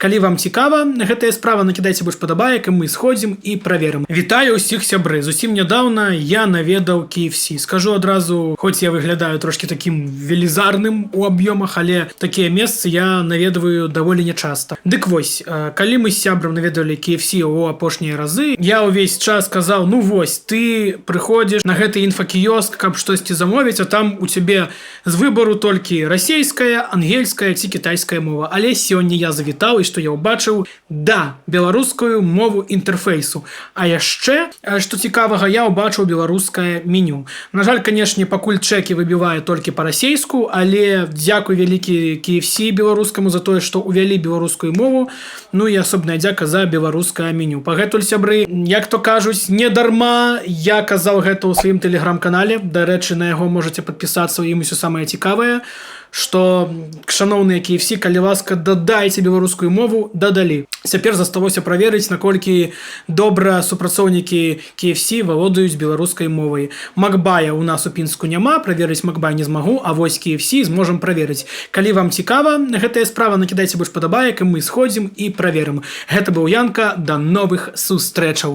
Калі вам цікава гэтая справа, накідайце больш падабаек, і мы сходзім і праверым. Вітаю ўсіх сябры. Зусім нядаўна я наведаў KFC. Скажу адразу, хоць я выглядаю трошки таким велізарным у аб'ёмах, але такія месцы я наведваю даволі нячаста. Дык вось, калі мы з сябрам наведвалі KFC у апошнія разы, я ўвесь час казаў: ну вось, ты прыходзіш на гэты інфакіёск, каб штосьці замовіць, а там у цябе з выбору толькі расейская, ангельская ці кітайская мова. Але сёння я завітаў, і што я ўбачыў? Да, беларускую мову інтэрфейсу. А яшчэ, што цікавага, я ўбачыў беларускае меню. На жаль, канешне, пакуль чэкі выбівае толькі па-расейску, але дзякуй вялікі KFC беларускаму за тое, што ўвялі беларускую мову. Ну і асобная дзяка за беларускае меню. Пагэтуль, сябры, як то кажуць, не дарма я казаў гэта ў сваім тэлеграм-канале. Дарэчы, на яго можаце падпісацца, ім усё самае цікавае, што, шаноўныя KFC, калі ласка, дадайце беларускую мову, дадалі. Цяпер засталося праверыць, наколькі добра супрацоўнікі KFC валодаюць беларускай мовай. Макбая у нас у Пінску няма, праверыць Макбай не змагу, а вось KFC зможам праверыць. Калі вам цікава гэтая справа, накідайце больш падабаек, і мы сходзім і праверым. Гэта быў Янка, да новых сустрэчаў.